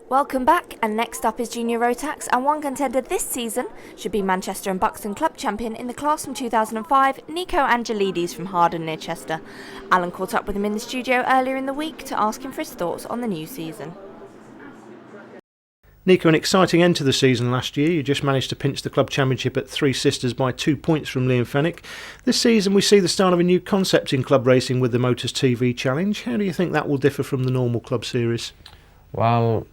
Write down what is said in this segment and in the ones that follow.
Welcome back, and next up is Junior Rotax, and one contender this season should be Manchester and Buxton club champion in the class from 2005, Nico Angelides from Harden near Chester. Alan caught up with him in the studio earlier in the week to ask him for his thoughts on the new season. Nico, an exciting end to the season last year. You just managed to pinch the club championship at Three Sisters by 2 points from Liam Fenwick. This season we see the start of a new concept in club racing with the Motors TV Challenge. How do you think that will differ from the normal club series? Well,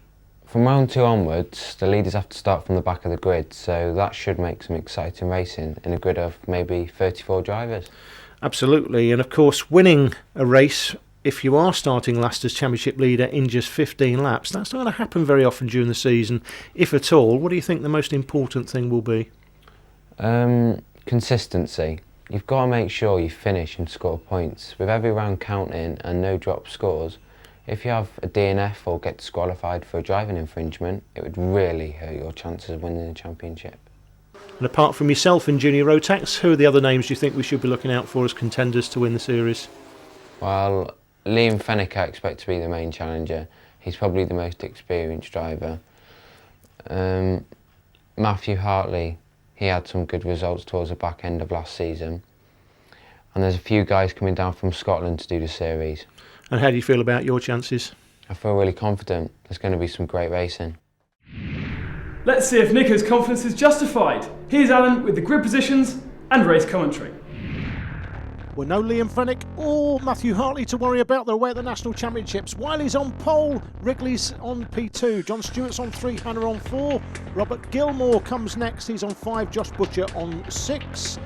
from round 2 onwards, the leaders have to start from the back of the grid, so that should make some exciting racing in a grid of maybe 34 drivers. Absolutely, and of course winning a race, if you are starting last as championship leader in just 15 laps, that's not going to happen very often during the season, if at all. What do you think the most important thing will be? Consistency. You've got to make sure you finish and score points. With every round counting and no drop scores, if you have a DNF or get disqualified for a driving infringement, it would really hurt your chances of winning the championship. And apart from yourself in Junior Rotax, who are the other names you think we should be looking out for as contenders to win the series? Well, Liam Fenwick I expect to be the main challenger. He's probably the most experienced driver. Matthew Hartley, he had some good results towards the back end of last season. And there's a few guys coming down from Scotland to do the series. And how do you feel about your chances? I feel really confident. There's going to be some great racing. Let's see if Nico's confidence is justified. Here's Alan with the grid positions and race commentary. Well, no Liam Fenwick or Matthew Hartley to worry about. They're away at the National Championships. Wiley's on pole, Wrigley's on P2, John Stewart's on 3, Hannah on 4. Robert Gilmore comes next, he's on 5, Josh Butcher on 6.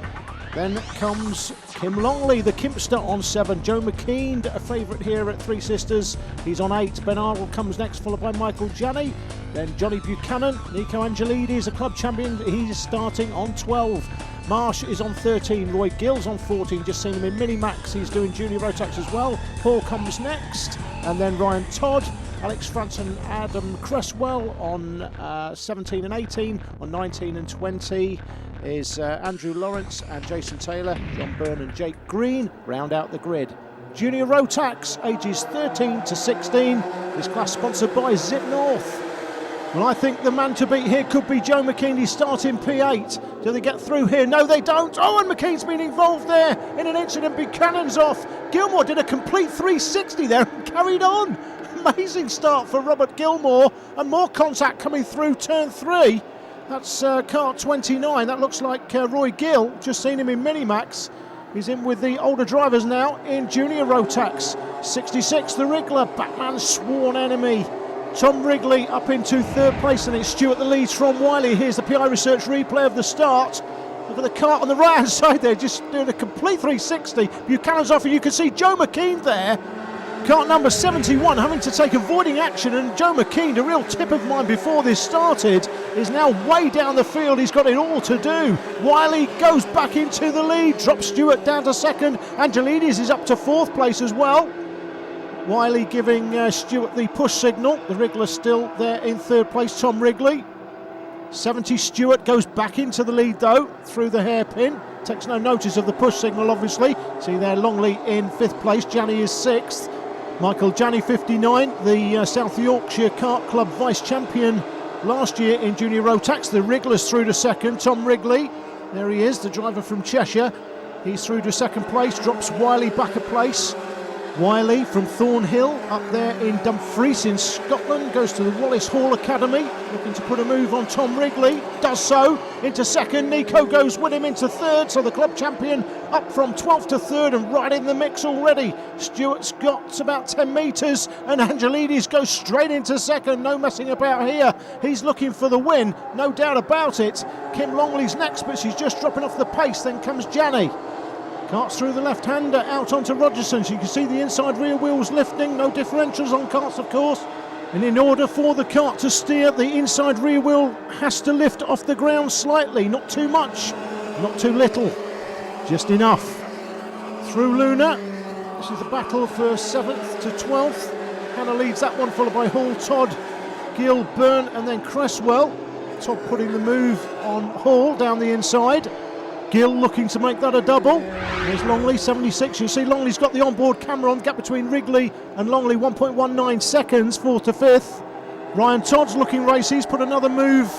Then comes Kim Longley, the Kimpster, on 7. Joe McKean, a favourite here at Three Sisters, he's on 8. Ben Arnold comes next, followed by Michael Janney. Then Johnny Buchanan, Nico Angelides, a club champion, he's starting on 12. Marsh is on 13, Roy Gill's on 14, just seen him in Mini-Max, he's doing Junior Rotax as well. Paul comes next, and then Ryan Todd, Alex Franson, Adam Cresswell on 17 and 18, on 19 and 20 is Andrew Lawrence and Jason Taylor. John Byrne and Jake Green round out the grid. Junior Rotax, ages 13 to 16, this class sponsored by Zip North. Well, I think the man to beat here could be Joe McKean. He's starting P8. Do they get through here? No, they don't. Oh, and McKean's been involved there in an incident. Buchanan's off. Gilmore did a complete 360 there and carried on. Amazing start for Robert Gilmore, and more contact coming through turn 3. That's kart 29. That looks like Roy Gill. Just seen him in Mini-Max. He's in with the older drivers now in Junior Rotax. 66, the Wriggler, Batman's sworn enemy. Tom Wrigley up into 3rd place, and it's Stuart the leads from Wiley. Here's the PI Research replay of the start. Look at the kart on the right hand side there, just doing a complete 360. Buchanan's off, and you can see Joe McKean there. Kart number 71 having to take avoiding action, and Joe McKean, a real tip of mine before this started, is now way down the field. He's got it all to do. Wiley goes back into the lead, drops Stewart down to 2nd. Angelides is up to 4th place as well. Wiley giving Stewart the push signal. The Wriggler still there in 3rd place, Tom Wrigley. 70 Stewart goes back into the lead though, through the hairpin. Takes no notice of the push signal obviously. See there Longley in 5th place, Janney is 6th. Michael Janney 59, the South Yorkshire Kart Club vice champion last year in Junior Rotax. The Wriggler's through to 2nd, Tom Wrigley. There he is, the driver from Cheshire. He's through to 2nd place, drops Wiley back a place. Wiley from Thornhill up there in Dumfries in Scotland goes to the Wallace Hall Academy, looking to put a move on Tom Wrigley, does so, into 2nd. Nico goes with him into 3rd, so the club champion up from 12th to 3rd and right in the mix already. Stewart's got about 10 metres, and Angelides goes straight into 2nd, no messing about here. He's looking for the win, no doubt about it. Kim Longley's next, but she's just dropping off the pace, then comes Janney. Karts through the left-hander, out onto Rogerson. So you can see the inside rear wheels lifting, no differentials on karts of course. And in order for the kart to steer, the inside rear wheel has to lift off the ground slightly, not too much, not too little, just enough. Through Luna, this is the battle for 7th to 12th. Hannah leads that one, followed by Hall, Todd, Gill, Byrne and then Cresswell. Todd putting the move on Hall down the inside. Gill looking to make that a double. There's Longley, 76. You see Longley's got the onboard camera on. Gap between Wrigley and Longley, 1.19 seconds, 4th to 5th. Ryan Todd's looking racy. He's put another move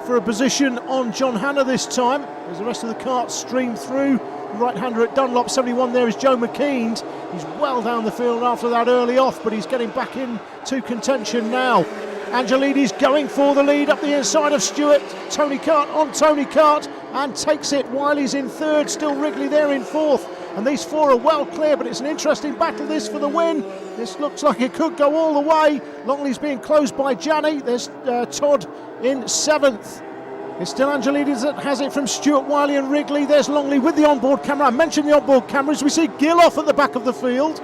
for a position on John Hanna this time, as the rest of the carts stream through. Right-hander at Dunlop, 71 there is Joe McKean. He's well down the field after that early off, but he's getting back into contention now. Angelides going for the lead up the inside of Stewart. Tony Cart on Tony Cart and takes it. Wiley's in third, still Wrigley there in fourth. And these four are well clear, but it's an interesting battle this for the win. This looks like it could go all the way. Longley's being closed by Janney. There's Todd in seventh. It's still Angelides that has it from Stewart, Wiley and Wrigley. There's Longley with the onboard camera. I mentioned the onboard cameras. We see Gill off at the back of the field.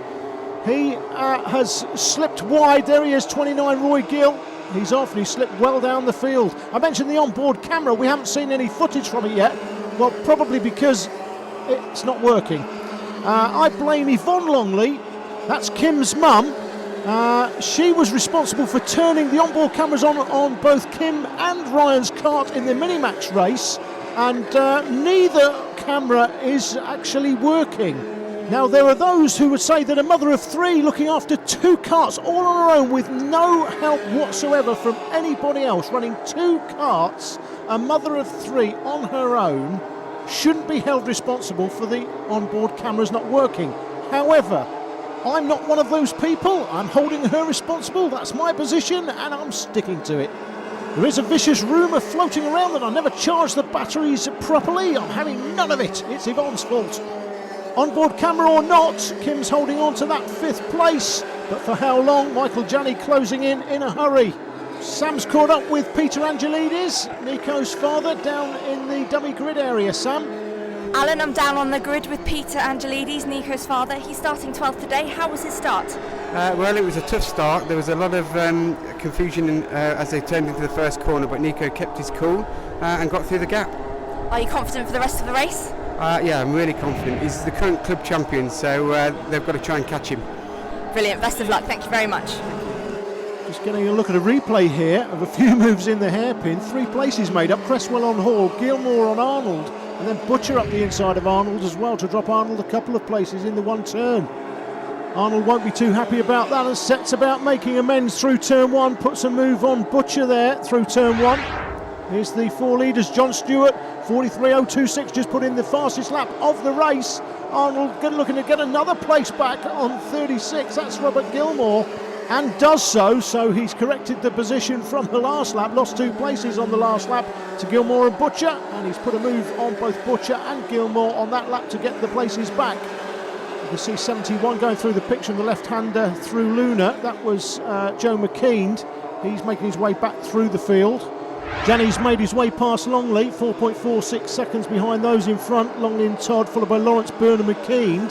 He has slipped wide. There he is, 29, Roy Gill. He's off and he slipped well down the field. I mentioned the onboard camera. We haven't seen any footage from it yet. Well, probably because it's not working. I blame Yvonne Longley. That's Kim's mum. She was responsible for turning the onboard cameras on both Kim and Ryan's kart in the Minimax race, and neither camera is actually working. Now, there are those who would say that a mother of three looking after two karts all on her own with no help whatsoever from anybody else, running two karts, a mother of three on her own, shouldn't be held responsible for the onboard cameras not working. However, I'm not one of those people. I'm holding her responsible. That's my position and I'm sticking to it. There is a vicious rumour floating around that I never charged the batteries properly. I'm having none of it. It's Yvonne's fault. Onboard camera or not, Kim's holding on to that fifth place. But for how long? Michael Janney closing in a hurry. Sam's caught up with Peter Angelides, Nico's father, down in the dummy grid area. Sam? Alan, I'm down on the grid with Peter Angelides, Nico's father. He's starting 12th today. How was his start? Well, it was a tough start. There was a lot of confusion as they turned into the first corner, but Nico kept his cool and got through the gap. Are you confident for the rest of the race? Yeah, I'm really confident. He's the current club champion, so they've got to try and catch him. Brilliant. Best of luck. Thank you very much. Just getting a look at a replay here of a few moves in the hairpin. 3 places made up. Cresswell on Hall, Gilmore on Arnold, and then Butcher up the inside of Arnold as well to drop Arnold a couple of places in the one turn. Arnold won't be too happy about that and sets about making amends through turn 1. Puts a move on Butcher there through turn 1. Here's the 4 leaders. John Stewart, 43.026, just put in the fastest lap of the race. Arnold looking to get another place back on 36. That's Robert Gilmore, and does so he's corrected the position from the last lap. Lost 2 places on the last lap to Gilmore and Butcher, and he's put a move on both Butcher and Gilmore on that lap to get the places back. You can see 71 going through the picture, and the left-hander through Luna. That was Joe McKean. He's making his way back through the field. Janney's made his way past Longley, 4.46 seconds behind those in front. Longley and Todd, followed by Lawrence, Byrne and McKean.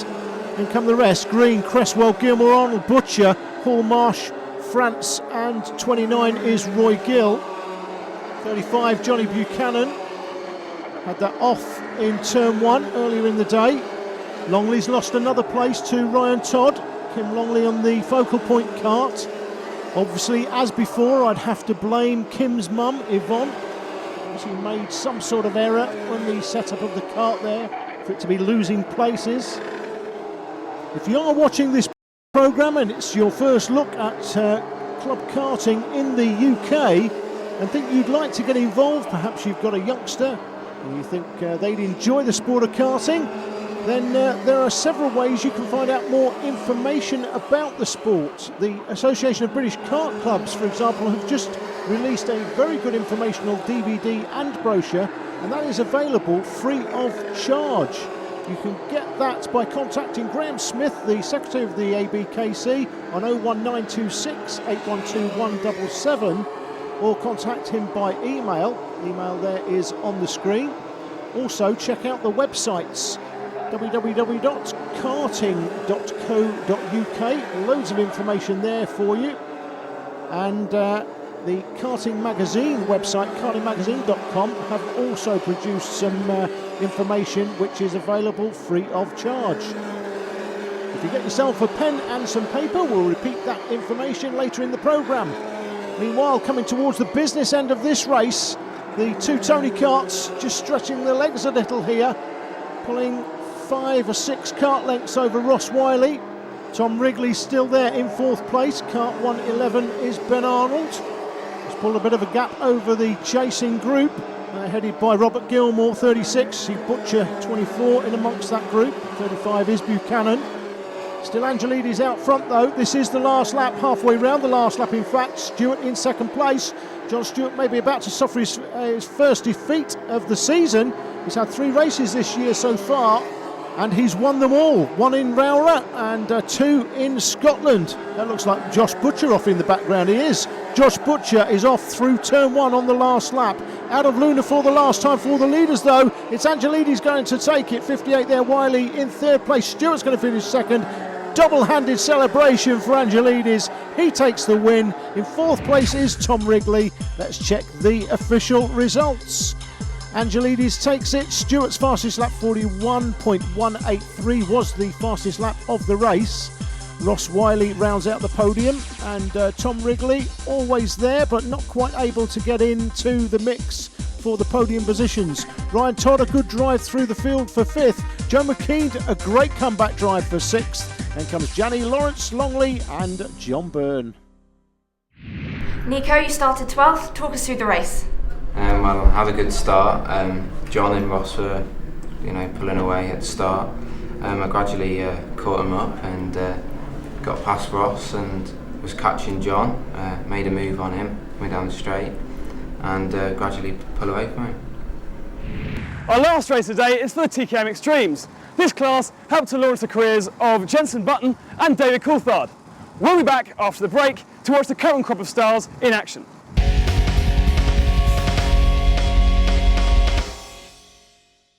And come the rest: Green, Cresswell, Gilmore, Arnold, Butcher, Hall, Marsh, France, and 29 is Roy Gill. 35, Johnny Buchanan. Had that off in turn 1 earlier in the day. Longley's lost another place to Ryan Todd. Kim Longley on the focal point cart. Obviously, as before, I'd have to blame Kim's mum, Yvonne. She made some sort of error when the setup of the cart there for it to be losing places. If you are watching this programme and it's your first look at club karting in the UK and think you'd like to get involved, perhaps you've got a youngster and you think they'd enjoy the sport of karting, then there are several ways you can find out more information about the sport. The Association of British Kart Clubs, for example, have just released a very good informational DVD and brochure, and that is available free of charge. You can get that by contacting Graham Smith, the Secretary of the ABKC, on 01926 812 177, or contact him by email. The email there is on the screen. Also, check out the websites www.karting.co.uk. Loads of information there for you. And the Karting Magazine website, kartingmagazine.com, have also produced some information which is available free of charge. If you get yourself a pen and some paper, we'll repeat that information later in the programme. Meanwhile, coming towards the business end of this race, the 2 Tony karts just stretching their legs a little here, pulling 5 or 6 kart lengths over Ross Wiley. Tom Wrigley's still there in 4th place. Kart 111 is Ben Arnold. pulled a bit of a gap over the chasing group, headed by Robert Gilmore, 36, Steve Butcher, 24 in amongst that group, 35 is Buchanan. Still Angelides out front though. This is the last lap, halfway round the last lap in fact. Stewart in second place. John Stewart may be about to suffer his first defeat of the season. He's had 3 races this year so far, and he's won them all. 1 in Rowra and 2 in Scotland. That looks like Josh Butcher off in the background. He is. Josh Butcher is off through turn 1 on the last lap. Out of Luna for the last time for the leaders though. It's Angelides going to take it. 58 there, Wiley in third place. Stewart's going to finish second. Double-handed celebration for Angelides. He takes the win. In fourth place is Tom Wrigley. Let's check the official results. Angelides takes it. Stewart's fastest lap, 41.183, was the fastest lap of the race. Ross Wiley rounds out the podium, and Tom Wrigley always there but not quite able to get into the mix for the podium positions. Ryan Todd, a good drive through the field for 5th. Joe McKean, a great comeback drive for 6th. Then comes Janny Lawrence, Longley and John Byrne. Nico, you started 12th. Talk us through the race. Well, I had a good start. John and Ross were, pulling away at the start. I gradually caught them up and got past Ross and was catching John. Made a move on him, went down the straight, and gradually pull away from him. Our last race today is for the TKM Extremes. This class helped to launch the careers of Jenson Button and David Coulthard. We'll be back after the break to watch the current crop of stars in action.